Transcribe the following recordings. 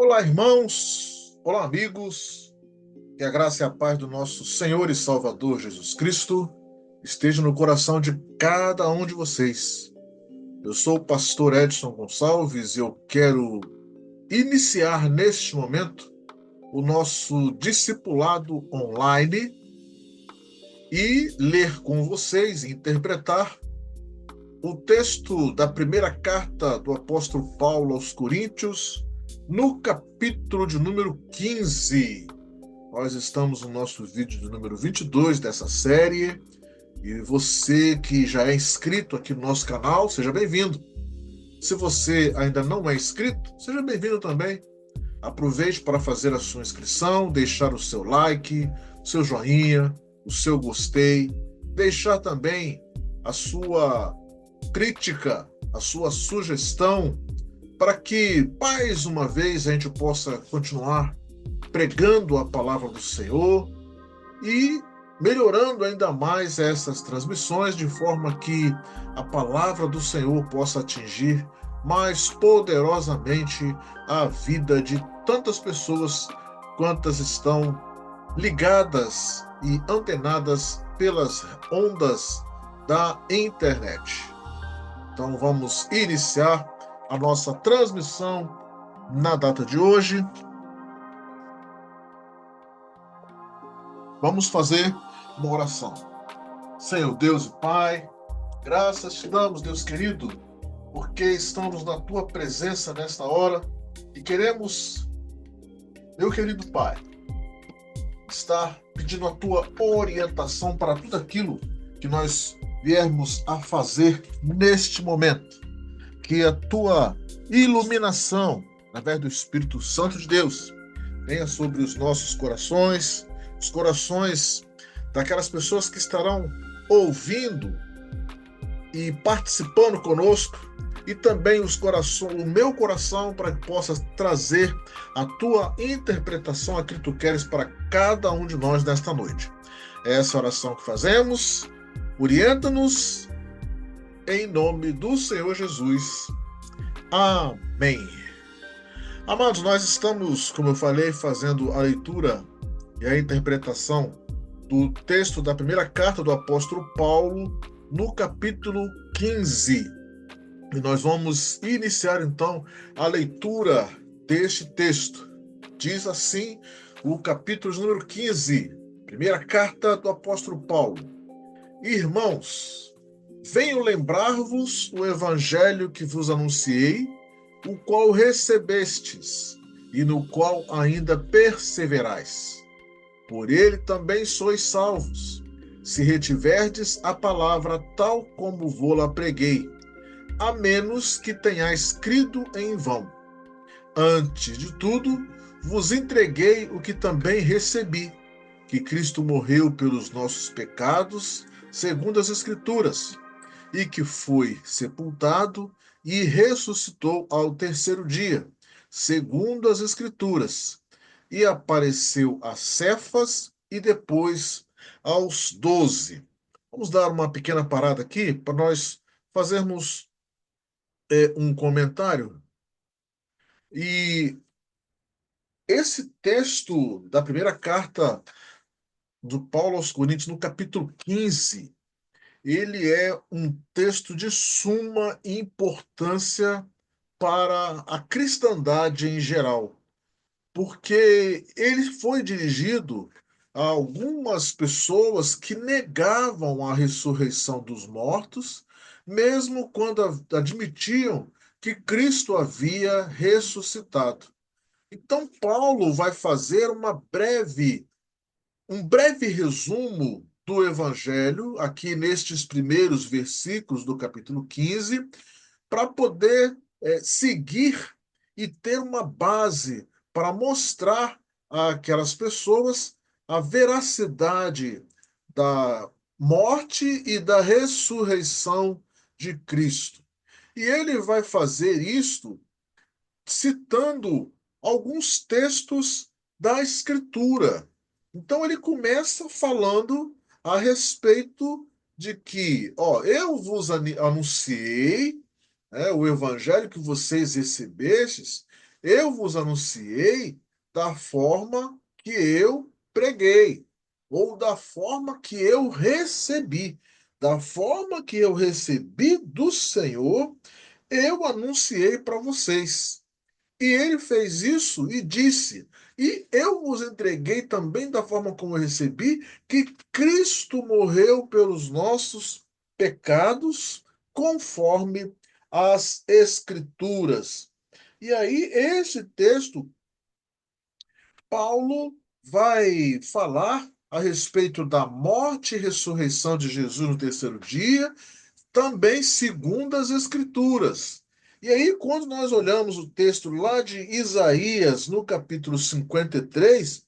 Olá, irmãos. Olá, amigos. Que a graça e a paz do nosso Senhor e Salvador Jesus Cristo esteja no coração de cada um de vocês. Eu sou o pastor Edson Gonçalves e eu quero iniciar neste momento o nosso discipulado online e ler com vocês e interpretar o texto da primeira carta do apóstolo Paulo aos Coríntios, no capítulo de número 15. Nós estamos no nosso vídeo de número 22 dessa série. E você que já é inscrito aqui no nosso canal, seja bem-vindo. Se você ainda não é inscrito, seja bem-vindo também. Aproveite para fazer a sua inscrição, deixar o seu like, o seu joinha, o seu gostei, deixar também a sua crítica, a sua sugestão, para que mais uma vez a gente possa continuar pregando a palavra do Senhor e melhorando ainda mais essas transmissões, de forma que a palavra do Senhor possa atingir mais poderosamente a vida de tantas pessoas quantas estão ligadas e antenadas pelas ondas da internet. Então vamos iniciar a nossa transmissão na data de hoje. Vamos fazer uma oração. Senhor Deus e Pai, graças te damos, Deus querido, porque estamos na tua presença nesta hora e queremos, meu querido Pai, estar pedindo a tua orientação para tudo aquilo que nós viermos a fazer neste momento. Que a tua iluminação, através do Espírito Santo de Deus, venha sobre os nossos corações, os corações daquelas pessoas que estarão ouvindo e participando conosco, e também o meu coração, para que possa trazer a tua interpretação, aquilo que tu queres para cada um de nós nesta noite. É essa oração que fazemos. Orienta-nos em nome do Senhor Jesus. Amém. Amados, nós estamos, como eu falei, fazendo a leitura e a interpretação do texto da primeira carta do apóstolo Paulo, no capítulo 15. E nós vamos iniciar então a leitura deste texto. Diz assim o capítulo número 15, primeira carta do apóstolo Paulo. Irmãos, venho lembrar-vos o evangelho que vos anunciei, o qual recebestes e no qual ainda perseverais. Por ele também sois salvos, se retiverdes a palavra tal como vô-la preguei, a menos que tenhais crido em vão. Antes de tudo, vos entreguei o que também recebi, que Cristo morreu pelos nossos pecados, segundo as Escrituras, e que foi sepultado e ressuscitou ao terceiro dia, segundo as Escrituras, e apareceu a Cefas e depois aos 12. Vamos dar uma pequena parada aqui para nós fazermos um comentário. E esse texto da primeira carta do Paulo aos Coríntios, no capítulo 15, ele é um texto de suma importância para a cristandade em geral, porque ele foi dirigido a algumas pessoas que negavam a ressurreição dos mortos, mesmo quando admitiam que Cristo havia ressuscitado. Então, Paulo vai fazer um breve resumo do Evangelho, aqui nestes primeiros versículos do capítulo 15, para poder seguir e ter uma base para mostrar àquelas pessoas a veracidade da morte e da ressurreição de Cristo. E ele vai fazer isto citando alguns textos da Escritura. Então ele começa falando a respeito de que, eu vos anunciei, o evangelho que vocês recebestes, Eu vos anunciei da forma que eu preguei, ou da forma que eu recebi. Da forma que eu recebi do Senhor, eu anunciei para vocês. E ele fez isso e disse: E eu vos entreguei também da forma como eu recebi, que Cristo morreu pelos nossos pecados, conforme as Escrituras. E aí, esse texto, Paulo vai falar a respeito da morte e ressurreição de Jesus no terceiro dia, também segundo as Escrituras. E aí, quando nós olhamos o texto lá de Isaías, no capítulo 53,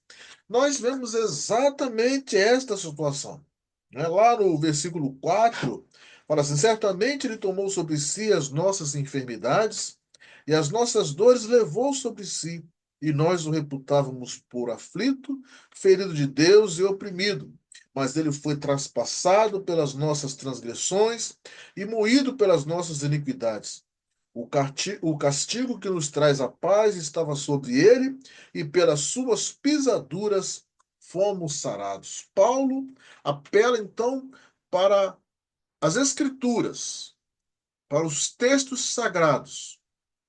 nós vemos exatamente esta situação. Né? Lá no versículo 4, fala assim: certamente ele tomou sobre si as nossas enfermidades e as nossas dores levou sobre si, e nós o reputávamos por aflito, ferido de Deus e oprimido. Mas ele foi traspassado pelas nossas transgressões e moído pelas nossas iniquidades. O castigo que nos traz a paz estava sobre ele, e pelas suas pisaduras fomos sarados. Paulo apela então para as Escrituras, para os textos sagrados,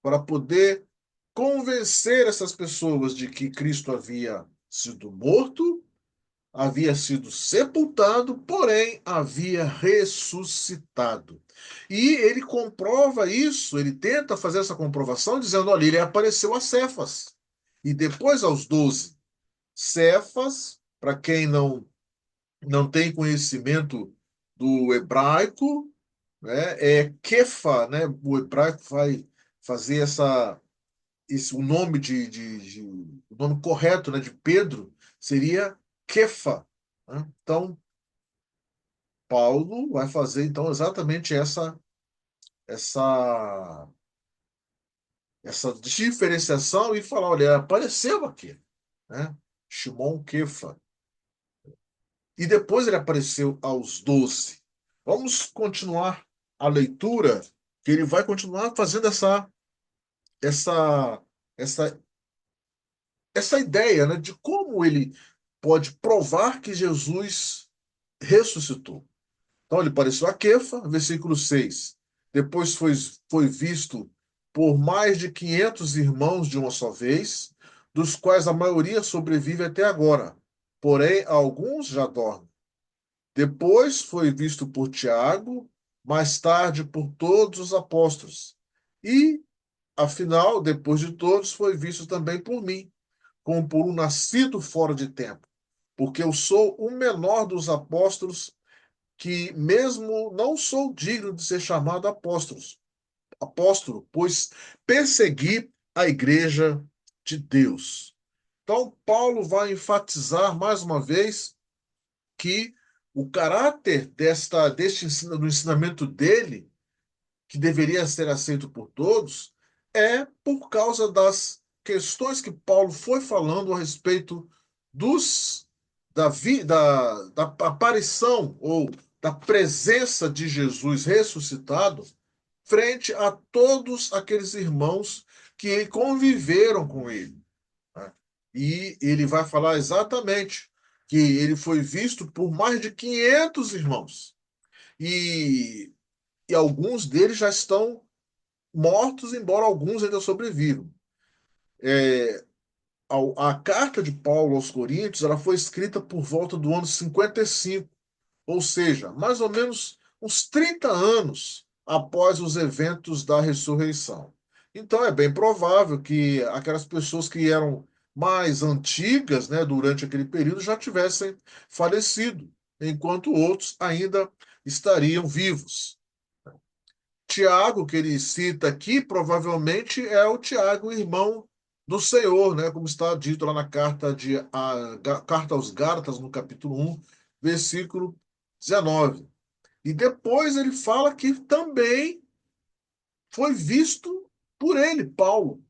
para poder convencer essas pessoas de que Cristo havia sido morto, havia sido sepultado, porém havia ressuscitado. E ele comprova isso, ele tenta fazer essa comprovação, dizendo: olha, ele apareceu a Cefas e depois aos 12. Cefas, para quem não tem conhecimento do hebraico, né, é Kefa, né? O hebraico vai fazer o nome o nome correto, né, de Pedro seria Kefa, né? Então, Paulo vai fazer então exatamente essa essa diferenciação e falar, olha, apareceu aqui, né? Shimon Kefa. E depois ele apareceu aos 12. Vamos continuar a leitura, que ele vai continuar fazendo essa essa essa ideia, né, de como ele pode provar que Jesus ressuscitou. Então ele apareceu a Quefa, versículo 6. Depois foi visto por mais de 500 irmãos de uma só vez, dos quais a maioria sobrevive até agora. Porém, alguns já dormem. Depois foi visto por Tiago, mais tarde por todos os apóstolos. E, afinal, depois de todos, foi visto também por mim, como por um nascido fora de tempo, porque eu sou o menor dos apóstolos, que mesmo não sou digno de ser chamado apóstolo, pois persegui a igreja de Deus. Então, Paulo vai enfatizar mais uma vez que o caráter do ensinamento dele, que deveria ser aceito por todos, é por causa das questões que Paulo foi falando a respeito dos da aparição ou da presença de Jesus ressuscitado frente a todos aqueles irmãos que conviveram com ele, né? E ele vai falar exatamente que ele foi visto por mais de 500 irmãos. E, e alguns deles já estão mortos, embora alguns ainda sobrevivam. É, a carta de Paulo aos Coríntios ela foi escrita por volta do ano 55, ou seja, mais ou menos uns 30 anos após os eventos da ressurreição. Então é bem provável que aquelas pessoas que eram mais antigas, né, durante aquele período já tivessem falecido, enquanto outros ainda estariam vivos. Tiago, que ele cita aqui, provavelmente é o Tiago, irmão do Senhor, né? Como está dito lá na carta aos Gálatas, no capítulo 1, versículo 19. E depois ele fala que também foi visto por ele, Paulo,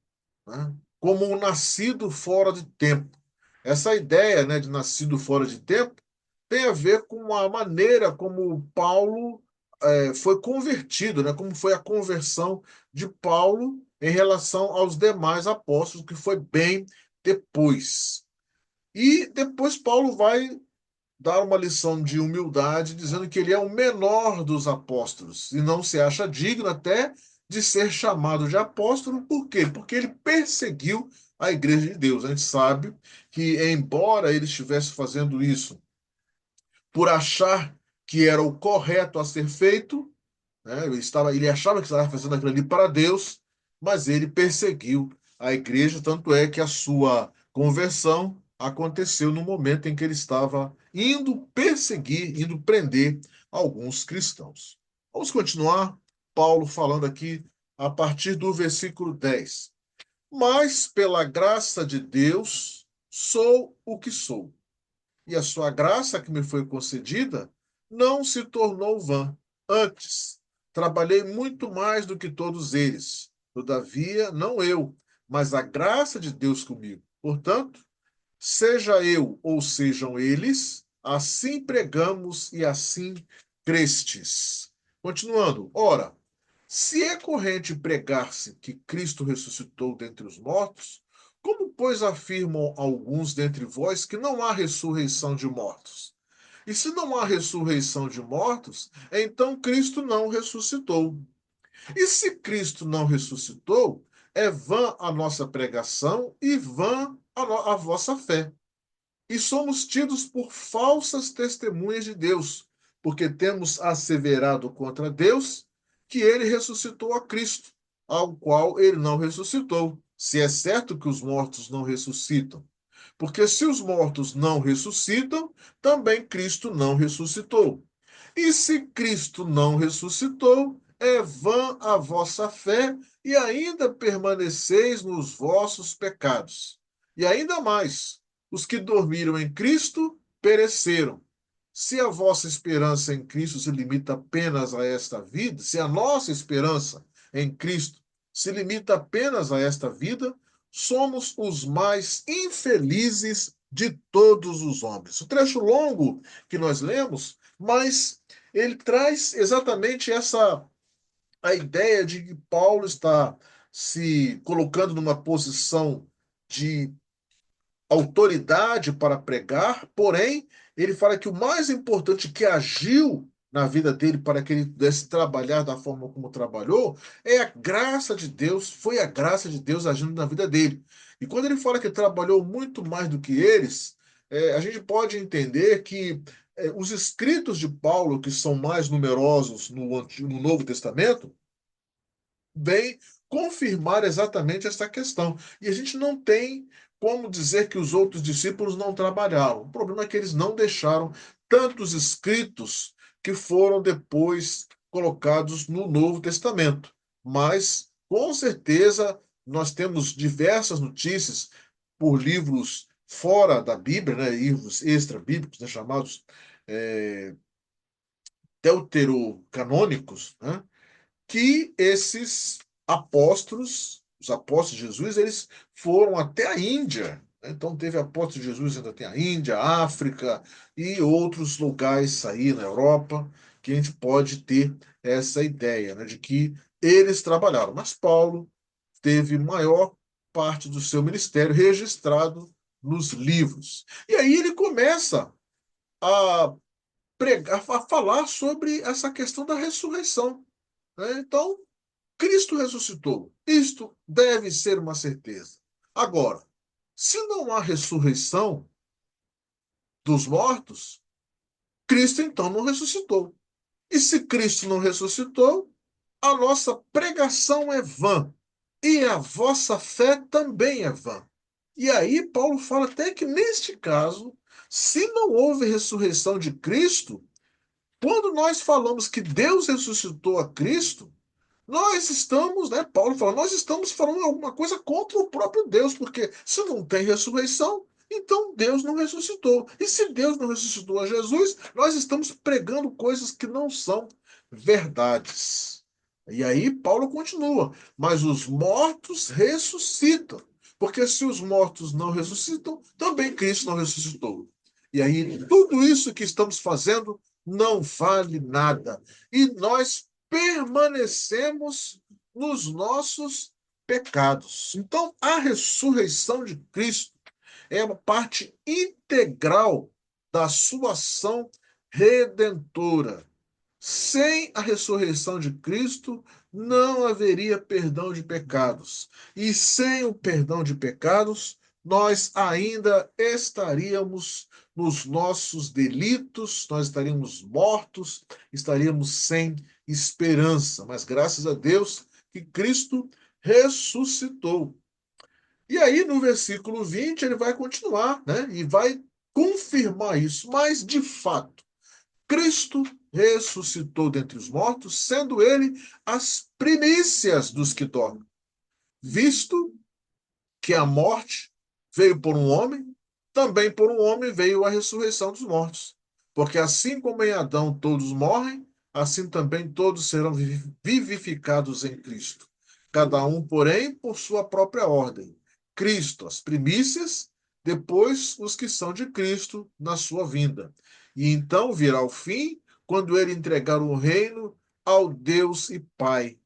né, como um nascido fora de tempo. Essa ideia, né, de nascido fora de tempo tem a ver com a maneira como Paulo foi convertido, né? Como foi a conversão de Paulo em relação aos demais apóstolos, que foi bem depois. E depois Paulo vai dar uma lição de humildade, dizendo que ele é o menor dos apóstolos e não se acha digno até de ser chamado de apóstolo. Por quê? Porque ele perseguiu a igreja de Deus. A gente sabe que, embora ele estivesse fazendo isso por achar que era o correto a ser feito, né? Ele achava que estava fazendo aquilo ali para Deus, mas ele perseguiu a igreja, tanto é que a sua conversão aconteceu no momento em que ele estava indo perseguir, indo prender alguns cristãos. Vamos continuar, Paulo falando aqui a partir do versículo 10. Mas pela graça de Deus sou o que sou, e a sua graça que me foi concedida não se tornou vã. Antes, trabalhei muito mais do que todos eles. Todavia, não eu, mas a graça de Deus comigo. Portanto, seja eu ou sejam eles, assim pregamos e assim crestes. Continuando, ora, se é corrente pregar-se que Cristo ressuscitou dentre os mortos, como, pois, afirmam alguns dentre vós que não há ressurreição de mortos? E se não há ressurreição de mortos, então Cristo não ressuscitou. E se Cristo não ressuscitou, é vã a nossa pregação e vã a vossa fé. E somos tidos por falsas testemunhas de Deus, porque temos asseverado contra Deus que ele ressuscitou a Cristo, ao qual ele não ressuscitou, se é certo que os mortos não ressuscitam. Porque se os mortos não ressuscitam, também Cristo não ressuscitou. E se Cristo não ressuscitou, é vã a vossa fé e ainda permaneceis nos vossos pecados. E ainda mais, os que dormiram em Cristo pereceram. Se a vossa esperança em Cristo se limita apenas a esta vida, se a nossa esperança em Cristo se limita apenas a esta vida, somos os mais infelizes de todos os homens. O trecho longo que nós lemos, mas ele traz exatamente essa a ideia de que Paulo está se colocando numa posição de autoridade para pregar, porém, ele fala que o mais importante que agiu na vida dele para que ele pudesse trabalhar da forma como trabalhou é a graça de Deus, foi a graça de Deus agindo na vida dele. E quando ele fala que trabalhou muito mais do que eles, a gente pode entender que os escritos de Paulo, que são mais numerosos no Novo Testamento, vem confirmar exatamente essa questão. E a gente não tem como dizer que os outros discípulos não trabalharam. O problema é que eles não deixaram tantos escritos que foram depois colocados no Novo Testamento. Mas, com certeza, nós temos diversas notícias por livros fora da Bíblia, né, livros extra-bíblicos, né, chamados é, deuterocanônicos, né, que esses apóstolos, os apóstolos de Jesus, eles foram até a Índia. Então teve apóstolos de Jesus ainda tem a Índia, a África e outros lugares aí na Europa que a gente pode ter essa ideia, né, de que eles trabalharam. Mas Paulo teve maior parte do seu ministério registrado nos livros. E aí ele começa a pregar, a falar sobre essa questão da ressurreição, né? Então, Cristo ressuscitou. Isto deve ser uma certeza. Agora, se não há ressurreição dos mortos, Cristo então não ressuscitou. E se Cristo não ressuscitou, a nossa pregação é vã. E a vossa fé também é vã. E aí, Paulo fala até que neste caso, se não houve ressurreição de Cristo, quando nós falamos que Deus ressuscitou a Cristo, nós estamos, né? Paulo fala, nós estamos falando alguma coisa contra o próprio Deus, porque se não tem ressurreição, então Deus não ressuscitou. E se Deus não ressuscitou a Jesus, nós estamos pregando coisas que não são verdades. E aí Paulo continua, mas os mortos ressuscitam. Porque se os mortos não ressuscitam, também Cristo não ressuscitou. E aí tudo isso que estamos fazendo não vale nada. E nós permanecemos nos nossos pecados. Então, a ressurreição de Cristo é uma parte integral da sua ação redentora. Sem a ressurreição de Cristo, não haveria perdão de pecados. E sem o perdão de pecados, nós ainda estaríamos nos nossos delitos, nós estaríamos mortos, estaríamos sem esperança. Mas graças a Deus que Cristo ressuscitou. E aí, no versículo 20 ele vai continuar, né? E vai confirmar isso. Mas, de fato, Cristo ressuscitou dentre os mortos, sendo ele as primícias dos que dormem, visto que a morte veio por um homem, também por um homem veio a ressurreição dos mortos. Porque assim como em Adão todos morrem, assim também todos serão vivificados em Cristo. Cada um, porém, por sua própria ordem. Cristo, as primícias, depois os que são de Cristo na sua vinda. E então virá o fim, quando ele entregar o reino ao Deus e Pai,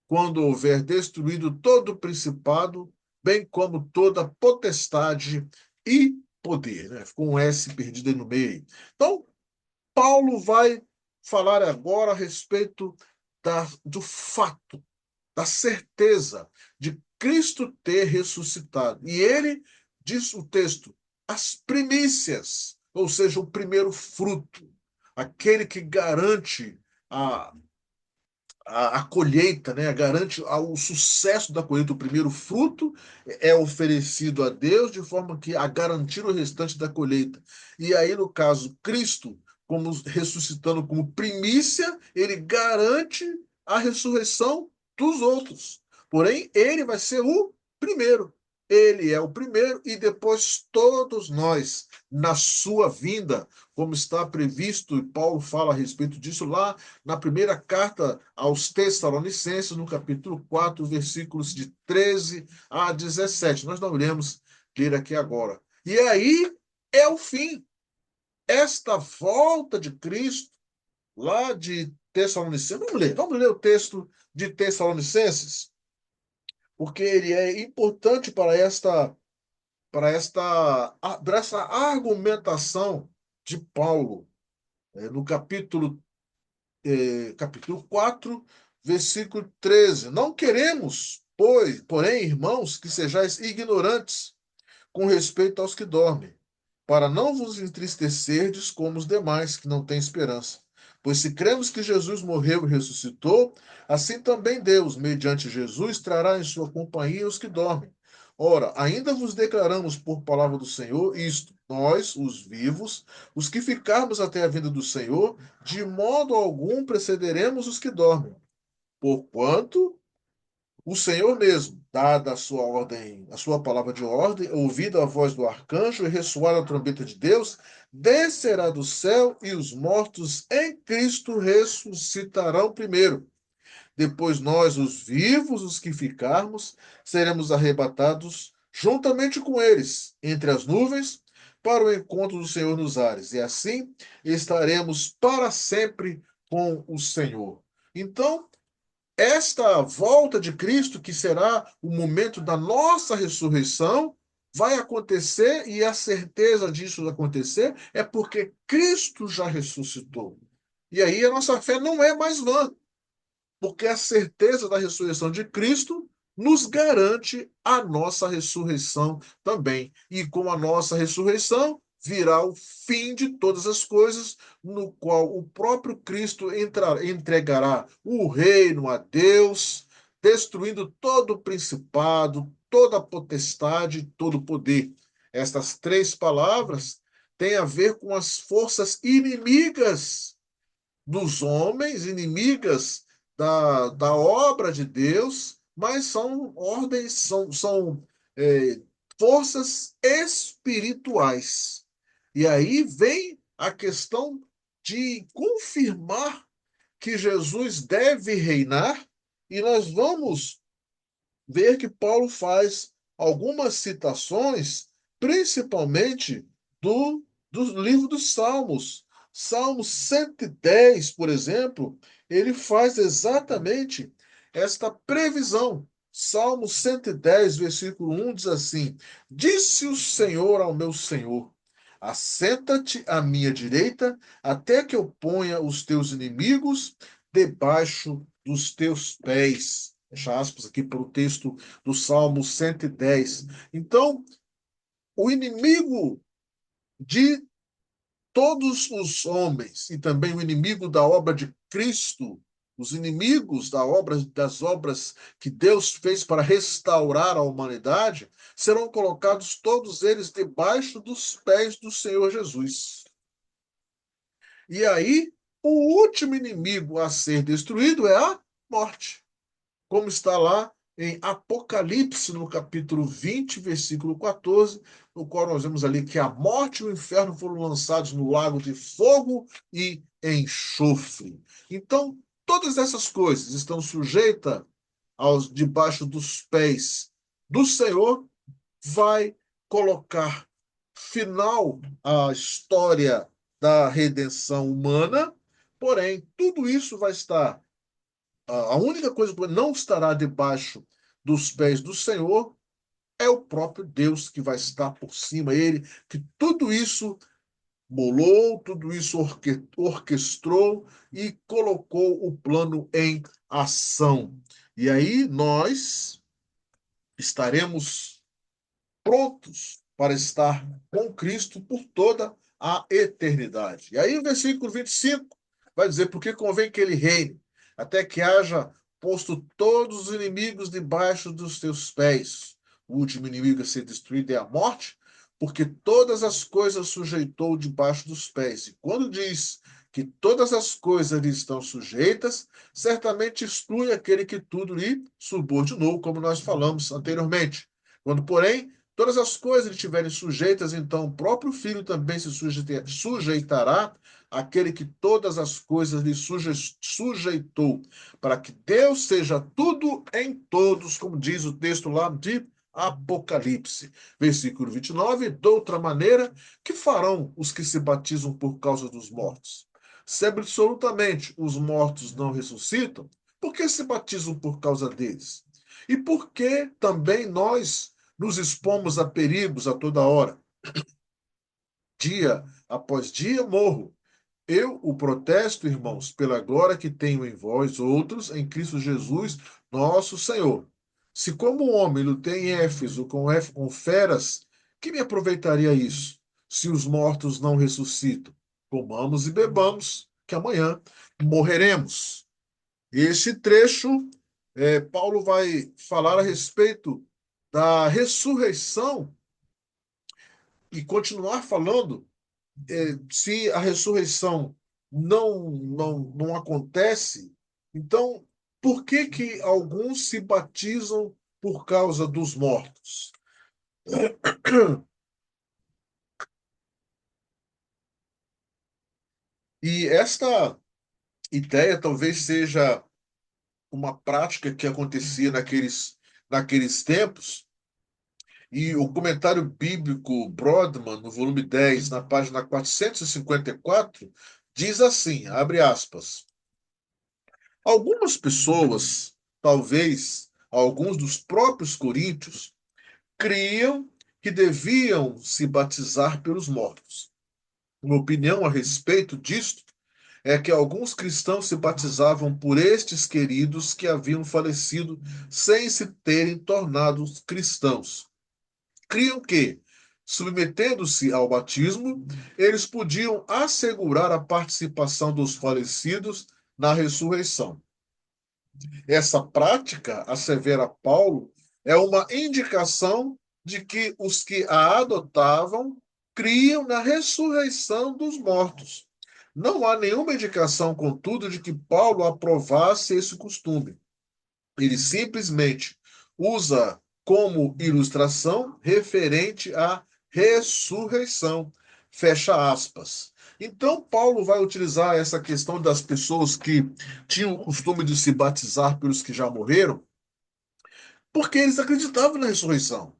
quando houver destruído todo o principado, bem como toda potestade e poder. Né? Ficou um S perdido aí no meio. Então, Paulo vai falar agora a respeito do fato, da certeza de Cristo ter ressuscitado. E ele, diz o texto, as primícias, ou seja, o primeiro fruto, aquele que garante a, a colheita, né? Garante o sucesso da colheita. O primeiro fruto é oferecido a Deus de forma que a garantir o restante da colheita. E aí, no caso, Cristo, como ressuscitando como primícia, ele garante a ressurreição dos outros. Porém, ele vai ser o primeiro. Ele é o primeiro e depois todos nós, na sua vinda, como está previsto, e Paulo fala a respeito disso lá na primeira carta aos Tessalonicenses, no capítulo 4, versículos de 13 a 17. Nós não iremos ler aqui agora. E aí é o fim. Esta volta de Cristo, lá de Tessalonicenses. Vamos ler o texto de Tessalonicenses, porque ele é importante para esta argumentação de Paulo, no capítulo 4, versículo 13. Não queremos, pois, porém, irmãos, que sejais ignorantes com respeito aos que dormem, para não vos entristecerdes como os demais que não têm esperança. Pois se cremos que Jesus morreu e ressuscitou, assim também Deus, mediante Jesus, trará em sua companhia os que dormem. Ora, ainda vos declaramos por palavra do Senhor isto: nós, os vivos, os que ficarmos até a vinda do Senhor, de modo algum precederemos os que dormem. Porquanto o Senhor mesmo, dada a sua ordem, a sua palavra de ordem, ouvida a voz do arcanjo e ressoada a trombeta de Deus, descerá do céu e os mortos em Cristo ressuscitarão primeiro. Depois nós, os vivos, os que ficarmos, seremos arrebatados juntamente com eles entre as nuvens para o encontro do Senhor nos ares. E assim estaremos para sempre com o Senhor. Então, esta volta de Cristo, que será o momento da nossa ressurreição, vai acontecer e a certeza disso acontecer é porque Cristo já ressuscitou. E aí a nossa fé não é mais vã, porque a certeza da ressurreição de Cristo nos garante a nossa ressurreição também. E com a nossa ressurreição virá o fim de todas as coisas, no qual o próprio Cristo entregará o reino a Deus, destruindo todo o principado, toda a potestade, todo o poder. Estas três palavras têm a ver com as forças inimigas dos homens, inimigas da obra de Deus, mas são ordens, é, forças espirituais. E aí vem a questão de confirmar que Jesus deve reinar, e nós vamos ver que Paulo faz algumas citações, principalmente do livro dos Salmos. Salmo 110, por exemplo, ele faz exatamente esta previsão. Salmo 110, versículo 1 diz assim: Disse o Senhor ao meu Senhor: Assenta-te à minha direita, até que eu ponha os teus inimigos debaixo dos teus pés. Fecha aspas aqui para o texto do Salmo 110. Então, o inimigo de todos os homens e também o inimigo da obra de Cristo, os inimigos das obras que Deus fez para restaurar a humanidade, serão colocados todos eles debaixo dos pés do Senhor Jesus. E aí, o último inimigo a ser destruído é a morte, como está lá em Apocalipse, no capítulo 20, versículo 14, no qual nós vemos ali que a morte e o inferno foram lançados no lago de fogo e enxofre. Então, todas essas coisas estão sujeitas aos debaixo dos pés do Senhor, vai colocar final à história da redenção humana, porém, tudo isso vai estar a única coisa que não estará debaixo dos pés do Senhor é o próprio Deus que vai estar por cima, ele que tudo isso bolou, tudo isso orquestrou e colocou o plano em ação. E aí nós estaremos prontos para estar com Cristo por toda a eternidade. E aí o versículo 25 vai dizer: porque convém que ele reine, até que haja posto todos os inimigos debaixo dos teus pés. O último inimigo a ser destruído é a morte, porque todas as coisas sujeitou debaixo dos pés. E quando diz que todas as coisas lhe estão sujeitas, certamente exclui aquele que tudo lhe subordinou, como nós falamos anteriormente. Quando, porém, todas as coisas lhe estiverem sujeitas, então o próprio Filho também se sujeitará àquele que todas as coisas lhe sujeitou, para que Deus seja tudo em todos, como diz o texto lá de Apocalipse. Versículo 29, de outra maneira, que farão os que se batizam por causa dos mortos? Se absolutamente os mortos não ressuscitam, por que se batizam por causa deles? E por que também nós nos expomos a perigos a toda hora? Dia após dia morro. Eu o protesto, irmãos, pela glória que tenho em vós outros, em Cristo Jesus, nosso Senhor. Se como homem lutei em Éfeso com feras, que me aproveitaria isso? Se os mortos não ressuscitam, comamos e bebamos, que amanhã morreremos. Este trecho, Paulo vai falar a respeito da ressurreição e continuar falando, se a ressurreição não acontece, então por que que alguns se batizam por causa dos mortos? E esta ideia talvez seja uma prática que acontecia naqueles tempos, e o comentário bíblico Brodmann, no volume 10 na página 454, diz assim, abre aspas, algumas pessoas, talvez alguns dos próprios coríntios, criam que deviam se batizar pelos mortos. Uma opinião a respeito disto é que alguns cristãos se batizavam por estes queridos que haviam falecido sem se terem tornado cristãos. Criam que, submetendo-se ao batismo, eles podiam assegurar a participação dos falecidos na ressurreição. Essa prática, assevera Paulo, é uma indicação de que os que a adotavam criam na ressurreição dos mortos. Não há nenhuma indicação, contudo, de que Paulo aprovasse esse costume. Ele simplesmente usa como ilustração referente à ressurreição. Fecha aspas. Então, Paulo vai utilizar essa questão das pessoas que tinham o costume de se batizar pelos que já morreram, porque eles acreditavam na ressurreição.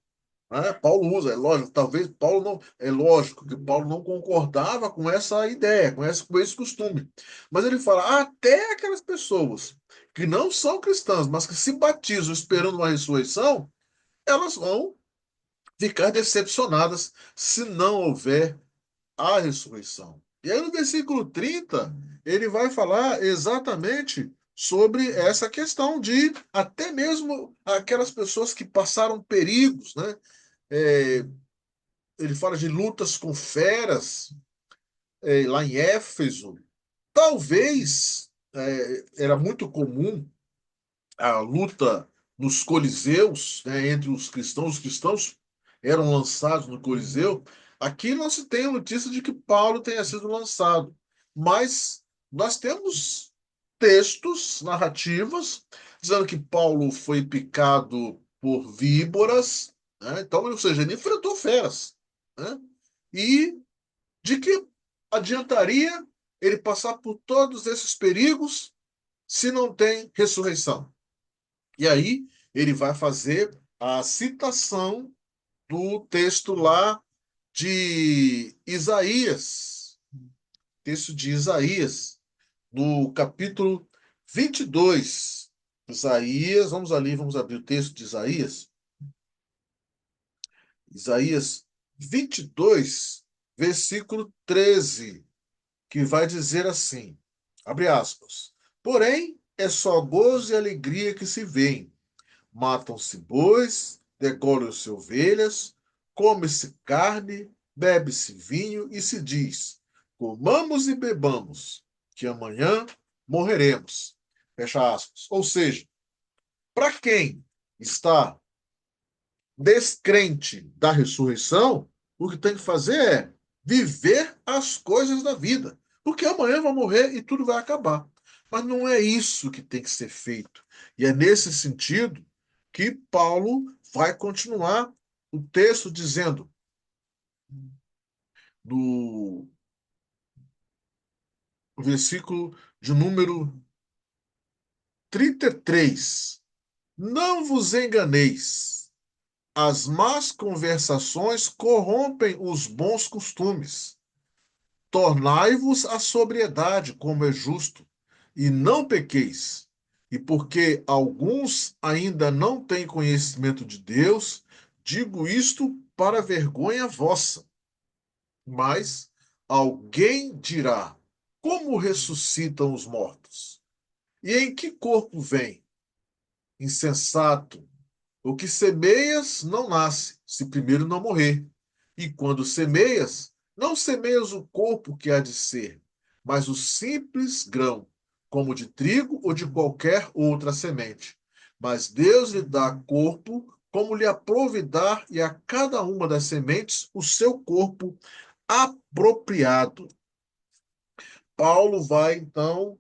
Né? Paulo usa, é lógico, talvez Paulo não, é lógico que Paulo não concordava com essa ideia, com esse costume. Mas ele fala, até aquelas pessoas que não são cristãs, mas que se batizam esperando uma ressurreição, elas vão ficar decepcionadas se não houver a ressurreição. E aí no versículo 30 ele vai falar exatamente sobre essa questão de até mesmo aquelas pessoas que passaram perigos, né? É, ele fala de lutas com feras, lá em Éfeso. Talvez era muito comum a luta nos coliseus, né, entre os cristãos. Os cristãos eram lançados no Coliseu. Aqui não se tem notícia de que Paulo tenha sido lançado, mas nós temos textos, narrativas, dizendo que Paulo foi picado por víboras, né? Então, ou seja, ele enfrentou feras, né? E de que adiantaria ele passar por todos esses perigos se não tem ressurreição? E aí ele vai fazer a citação do texto lá de Isaías, texto de Isaías, no capítulo 22. Isaías, vamos ali, vamos abrir o texto de Isaías. Isaías 22, versículo 13, que vai dizer assim, abre aspas, porém é só gozo e alegria que se veem. Matam-se bois, degolam-se ovelhas, come-se carne, bebe-se vinho e se diz: comamos e bebamos, que amanhã morreremos. Fecha aspas. Ou seja, para quem está descrente da ressurreição, o que tem que fazer é viver as coisas da vida. Porque amanhã vai morrer e tudo vai acabar. Mas não é isso que tem que ser feito. E é nesse sentido que Paulo vai continuar o texto dizendo, no versículo de número 33. Não vos enganeis, as más conversações corrompem os bons costumes. Tornai-vos à sobriedade, como é justo, e não pequeis. E porque alguns ainda não têm conhecimento de Deus, digo isto para vergonha vossa. Mas alguém dirá: como ressuscitam os mortos? E em que corpo vem? Insensato, o que semeias não nasce, se primeiro não morrer. E quando semeias, não semeias o corpo que há de ser, mas o simples grão, como de trigo ou de qualquer outra semente. Mas Deus lhe dá corpo, como lhe aprouve dar, e a cada uma das sementes o seu corpo apropriado. Paulo vai então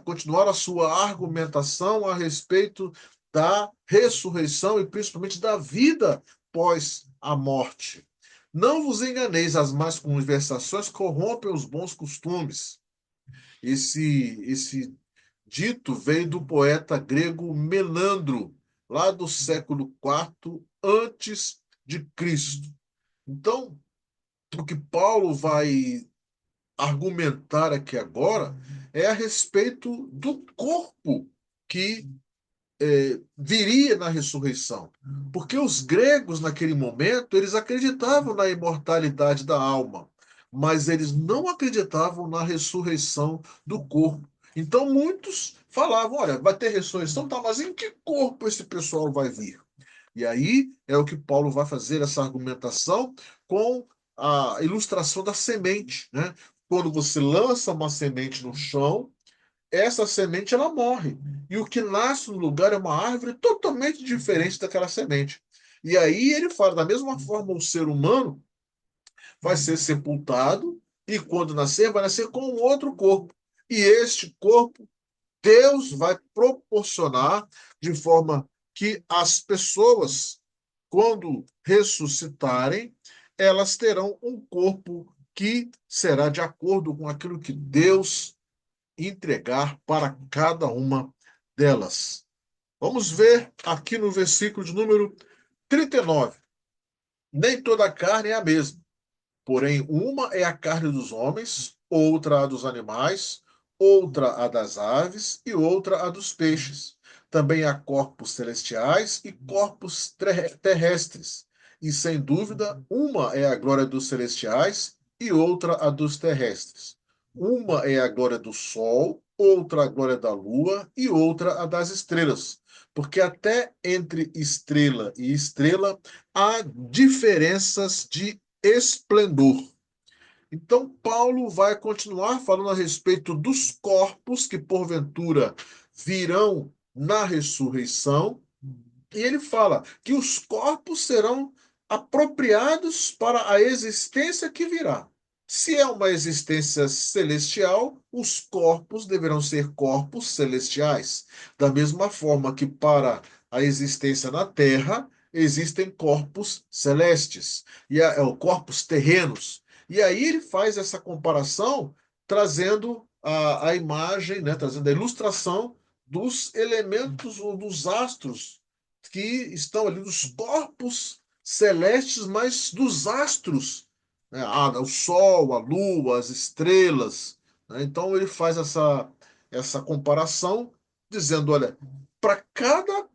continuar a sua argumentação a respeito da ressurreição e principalmente da vida pós a morte. Não vos enganeis, as más conversações corrompem os bons costumes. Esse dito veio do poeta grego Menandro, lá do século IV antes de Cristo. Então, o que Paulo vai argumentar aqui agora é a respeito do corpo que viria na ressurreição. Porque os gregos, naquele momento, eles acreditavam na imortalidade da alma, mas eles não acreditavam na ressurreição do corpo. Então, muitos falavam: olha, vai ter ressurreição, tá, mas em que corpo esse pessoal vai vir? E aí é o que Paulo vai fazer essa argumentação com a ilustração da semente, né? Quando você lança uma semente no chão, essa semente ela morre. E o que nasce no lugar é uma árvore totalmente diferente daquela semente. E aí ele fala, da mesma forma, o ser humano vai ser sepultado e quando nascer, vai nascer com um outro corpo. E este corpo Deus vai proporcionar de forma que as pessoas, quando ressuscitarem, elas terão um corpo que será de acordo com aquilo que Deus entregar para cada uma delas. Vamos ver aqui no versículo de número 39. Nem toda a carne é a mesma. Porém, uma é a carne dos homens, outra a dos animais, outra a das aves e outra a dos peixes. Também há corpos celestiais e corpos terrestres. E, sem dúvida, uma é a glória dos celestiais e outra a dos terrestres. Uma é a glória do sol, outra a glória da lua e outra a das estrelas. Porque até entre estrela e estrela há diferenças de esplendor. Então, Paulo vai continuar falando a respeito dos corpos que, porventura, virão na ressurreição, e ele fala que os corpos serão apropriados para a existência que virá. Se é uma existência celestial, os corpos deverão ser corpos celestiais. Da mesma forma que para a existência na Terra, existem corpos celestes, corpos terrenos. E aí ele faz essa comparação, trazendo a imagem, né, trazendo a ilustração dos elementos ou dos astros que estão ali, dos corpos celestes, mas dos astros, né? O Sol, a Lua, as estrelas. Né? Então ele faz essa comparação, dizendo: olha, para cada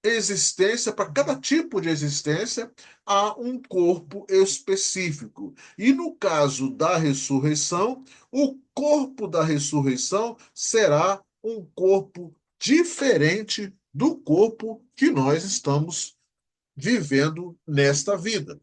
existência, para cada tipo de existência, há um corpo específico. E no caso da ressurreição, o corpo da ressurreição será um corpo diferente do corpo que nós estamos vivendo nesta vida.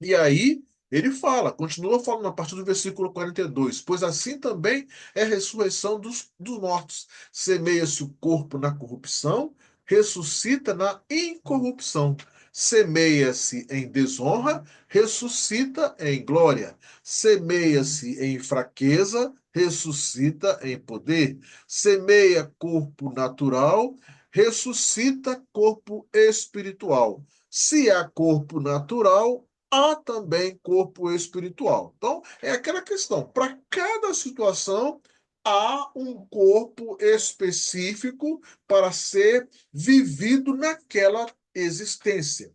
E aí ele fala, continua falando a partir do versículo 42, pois assim também é a ressurreição dos mortos. Semeia-se o corpo na corrupção, ressuscita na incorrupção. Semeia-se em desonra, ressuscita em glória. Semeia-se em fraqueza, ressuscita em poder. Semeia corpo natural, ressuscita corpo espiritual. Se há corpo natural, há também corpo espiritual. Então, é aquela questão: para cada situação, há um corpo específico para ser vivido naquela existência.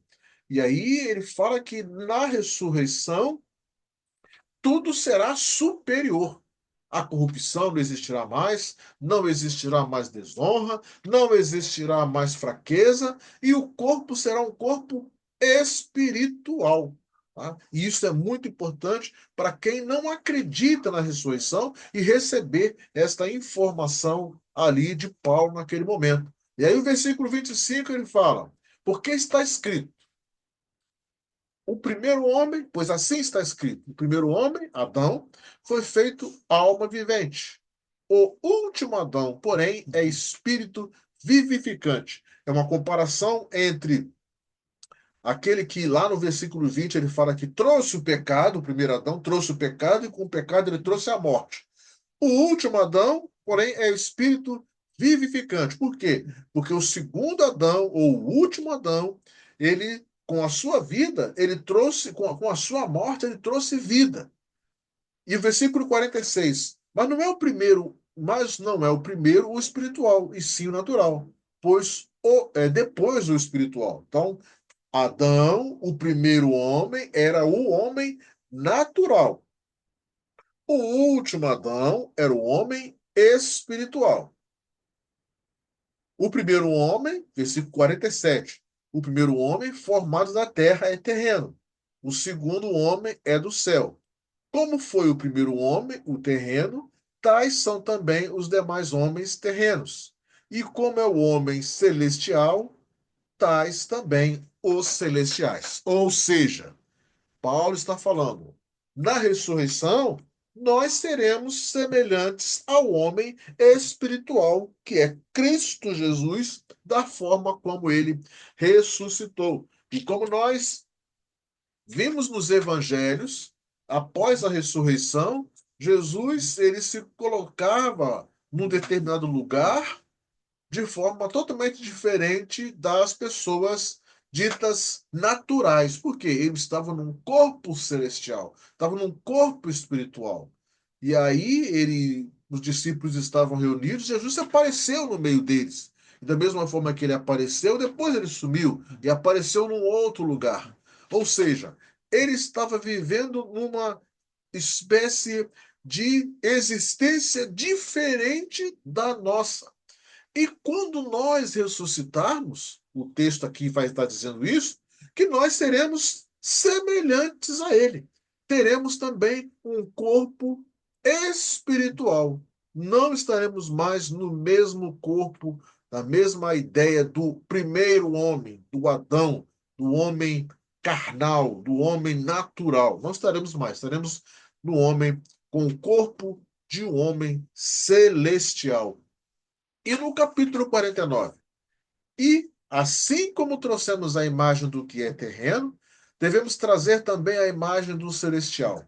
E aí ele fala que na ressurreição tudo será superior. A corrupção não existirá mais, não existirá mais desonra, não existirá mais fraqueza, e o corpo será um corpo espiritual. Tá? E isso é muito importante para quem não acredita na ressurreição e receber esta informação ali de Paulo naquele momento. E aí o versículo 25 ele fala: porque está escrito, o primeiro homem, pois assim está escrito: o primeiro homem, Adão, foi feito alma vivente. O último Adão, porém, é espírito vivificante. É uma comparação entre aquele que lá no versículo 20 ele fala que trouxe o pecado, o primeiro Adão trouxe o pecado, e com o pecado ele trouxe a morte. O último Adão, porém, é o espírito vivificante. Por quê? Porque o segundo Adão, ou o último Adão, ele, com a sua vida, ele trouxe, com a sua morte, ele trouxe vida. E o versículo 46, mas não é o primeiro o espiritual, e sim o natural, pois é depois o espiritual. Então, Adão, o primeiro homem, era o homem natural. O último Adão era o homem espiritual. O primeiro homem, versículo 47. O primeiro homem formado da terra é terreno. O segundo homem é do céu. Como foi o primeiro homem, o terreno, tais são também os demais homens terrenos. E como é o homem celestial, tais também os celestiais. Ou seja, Paulo está falando, na ressurreição, nós seremos semelhantes ao homem espiritual, que é Cristo Jesus, da forma como ele ressuscitou. E como nós vimos nos evangelhos, após a ressurreição, Jesus ele se colocava num determinado lugar de forma totalmente diferente das pessoas ditas naturais, porque ele estava num corpo celestial, estava num corpo espiritual. E aí os discípulos estavam reunidos, Jesus apareceu no meio deles. E da mesma forma que ele apareceu, depois ele sumiu e apareceu num outro lugar. Ou seja, ele estava vivendo numa espécie de existência diferente da nossa. E quando nós ressuscitarmos, o texto aqui vai estar dizendo isso, que nós seremos semelhantes a ele. Teremos também um corpo espiritual. Não estaremos mais no mesmo corpo, na mesma ideia do primeiro homem, do Adão, do homem carnal, do homem natural. Não estaremos mais, estaremos no homem com o corpo de um homem celestial. E no capítulo 49, e assim como trouxemos a imagem do que é terreno, devemos trazer também a imagem do celestial.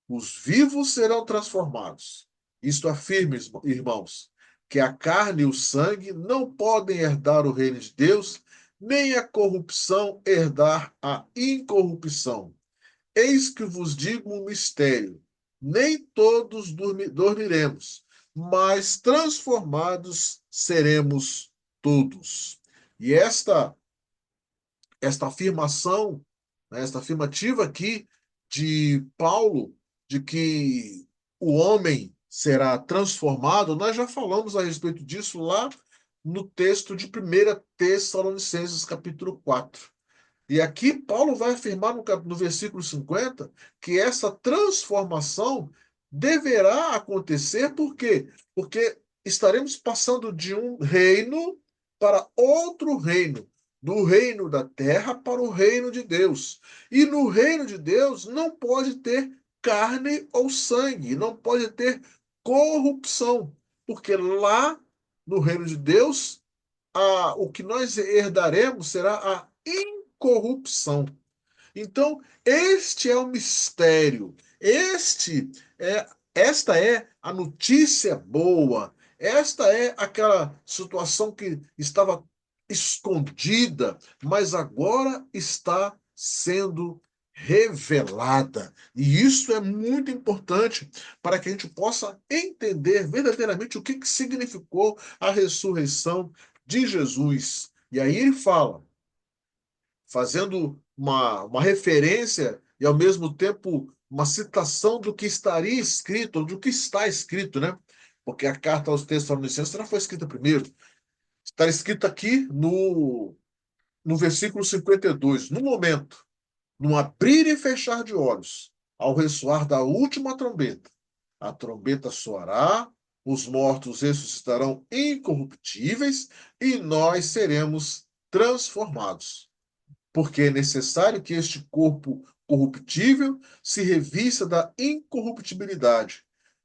Os vivos serão transformados. Isto afirma, irmãos, que a carne e o sangue não podem herdar o reino de Deus, nem a corrupção herdar a incorrupção. Eis que vos digo um mistério: nem todos dormiremos, mas transformados seremos todos. E esta afirmação, né, esta afirmativa aqui de Paulo, de que o homem será transformado, nós já falamos a respeito disso lá no texto de 1 Tessalonicenses, capítulo 4. E aqui Paulo vai afirmar no versículo 50 que essa transformação deverá acontecer, por quê? Porque estaremos passando de um reino para outro reino, do reino da terra para o reino de Deus. E no reino de Deus não pode ter carne ou sangue, não pode ter corrupção, porque lá no reino de Deus o que nós herdaremos será a incorrupção. Então, este é o mistério. Esta é a notícia boa. Esta é aquela situação que estava escondida, mas agora está sendo revelada. E isso é muito importante para que a gente possa entender verdadeiramente o que significou a ressurreição de Jesus. E aí ele fala, fazendo uma referência e ao mesmo tempo uma citação do que estaria escrito, ou do que está escrito, né? Porque a carta aos Tessalonicenses não foi escrita primeiro. Está escrito aqui no versículo 52, no momento, no abrir e fechar de olhos, ao ressoar da última trombeta. A trombeta soará, os mortos ressuscitarão incorruptíveis e nós seremos transformados, porque é necessário que este corpo corruptível se revista da incorruptibilidade,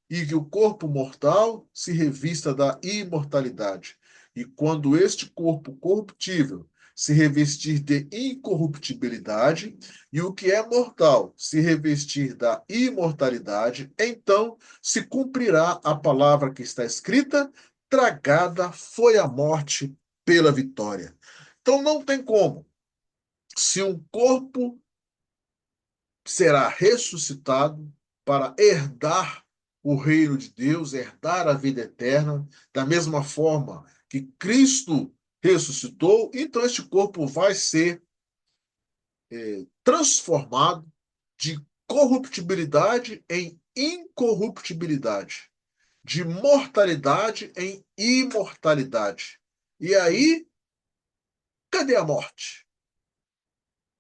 e que o corpo mortal se revista da imortalidade. E quando este corpo corruptível se revestir de incorruptibilidade, e o que é mortal se revestir da imortalidade, então se cumprirá a palavra que está escrita: tragada foi a morte pela vitória. Então não tem como, se um corpo será ressuscitado para herdar o reino de Deus, herdar a vida eterna, da mesma forma que Cristo ressuscitou, então este corpo vai ser transformado de corruptibilidade em incorruptibilidade, de mortalidade em imortalidade. E aí, cadê a morte?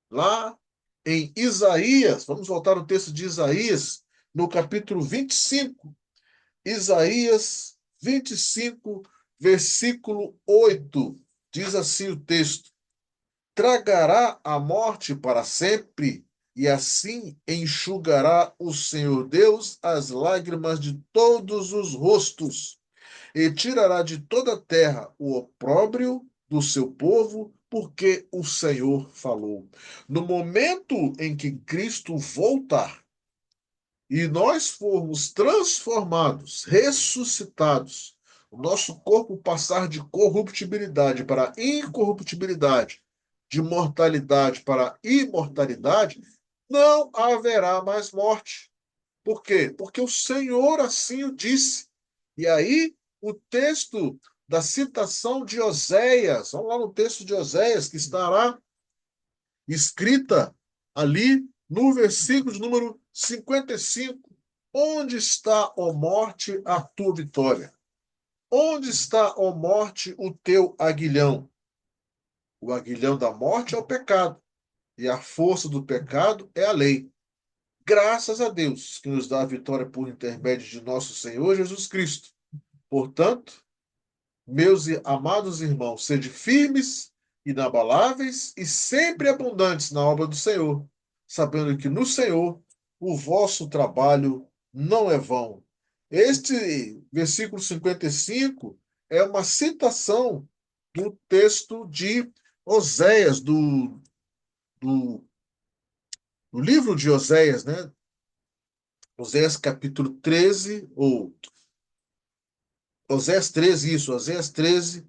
Lá em Isaías, vamos voltar ao texto de Isaías, no capítulo 25. Isaías 25, versículo 8. Diz assim o texto: tragará a morte para sempre, e assim enxugará o Senhor Deus as lágrimas de todos os rostos e tirará de toda a terra o opróbrio do seu povo, porque o Senhor falou. No momento em que Cristo voltar e nós formos transformados, ressuscitados, o nosso corpo passar de corruptibilidade para incorruptibilidade, de mortalidade para imortalidade, não haverá mais morte. Por quê? Porque o Senhor assim o disse. E aí, o texto da citação de Oséias. Vamos lá no texto de Oséias, que estará escrita ali no versículo de número 55. Onde está, ó morte, a tua vitória? Onde está, ó morte, o teu aguilhão? O aguilhão da morte é o pecado, e a força do pecado é a lei. Graças a Deus, que nos dá a vitória por intermédio de nosso Senhor Jesus Cristo. Portanto, meus amados irmãos, sede firmes, inabaláveis e sempre abundantes na obra do Senhor, sabendo que no Senhor o vosso trabalho não é vão. Este versículo 55 é uma citação do texto de Oséias, do, do livro de Oséias, né? Oséias capítulo 13, ou Oséias 13, isso, Oséias 13,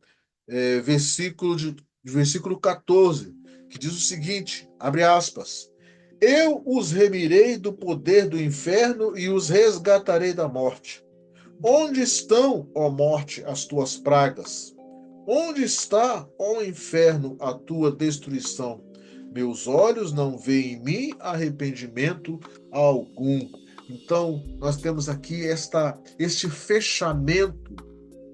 versículo 14, que diz o seguinte, abre aspas, eu os remirei do poder do inferno e os resgatarei da morte. Onde estão, ó morte, as tuas pragas? Onde está, ó inferno, a tua destruição? Meus olhos não veem em mim arrependimento algum. Então, nós temos aqui este fechamento,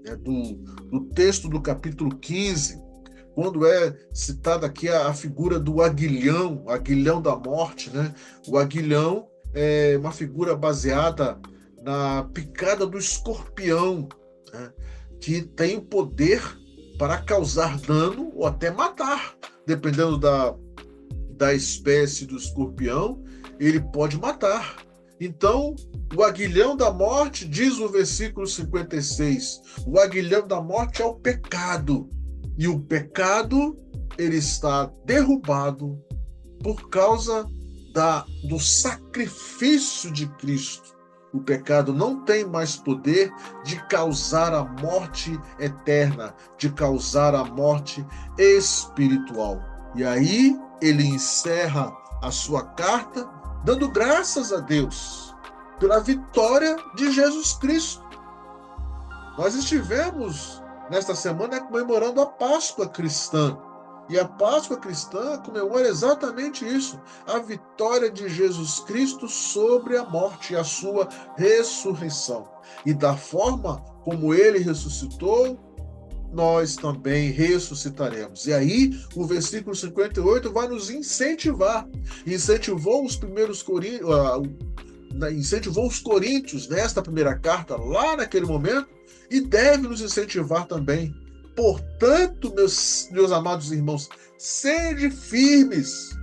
né, do texto do capítulo 15, quando é citada aqui a figura do aguilhão, o aguilhão da morte, né? O aguilhão é uma figura baseada na picada do escorpião, né? Que tem o poder para causar dano ou até matar, dependendo da espécie do escorpião, ele pode matar. Então, o aguilhão da morte, diz o versículo 56, o aguilhão da morte é o pecado. E o pecado, ele está derrubado por causa do sacrifício de Cristo. O pecado não tem mais poder de causar a morte eterna, de causar a morte espiritual. E aí ele encerra a sua carta dando graças a Deus pela vitória de Jesus Cristo. Nós estivemos nesta semana comemorando a Páscoa cristã. E a Páscoa cristã comemora exatamente isso, a vitória de Jesus Cristo sobre a morte e a sua ressurreição. E da forma como ele ressuscitou, nós também ressuscitaremos. E aí, o versículo 58 vai nos incentivar. Incentivou os coríntios nesta primeira carta, lá naquele momento, e deve nos incentivar também. Portanto, meus amados irmãos, sede firmes,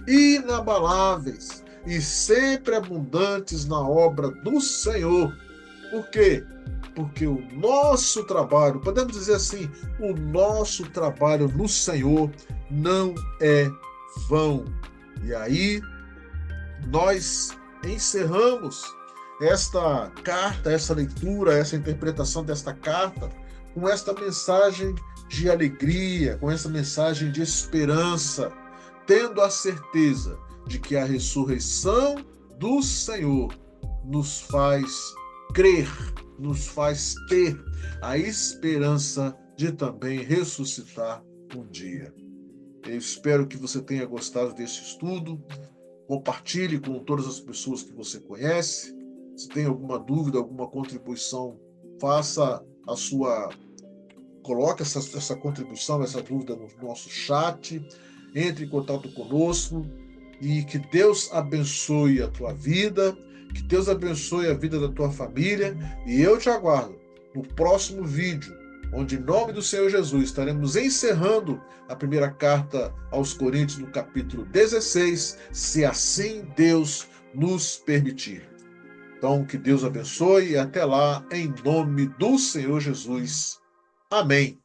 inabaláveis e sempre abundantes na obra do Senhor. Por quê? Porque o nosso trabalho, podemos dizer assim, o nosso trabalho no Senhor não é vão. E aí, nós encerramos esta carta, essa leitura, essa interpretação desta carta, com esta mensagem de alegria, com essa mensagem de esperança, tendo a certeza de que a ressurreição do Senhor nos faz crer, nos faz ter a esperança de também ressuscitar um dia. Eu espero que você tenha gostado desse estudo. Compartilhe com todas as pessoas que você conhece. Se tem alguma dúvida, alguma contribuição, coloque essa contribuição, essa dúvida no nosso chat, entre em contato conosco e que Deus abençoe a tua vida, que Deus abençoe a vida da tua família e eu te aguardo no próximo vídeo, onde em nome do Senhor Jesus estaremos encerrando a primeira carta aos Coríntios no capítulo 16, se assim Deus nos permitir. Então, que Deus abençoe e até lá, em nome do Senhor Jesus. Amém.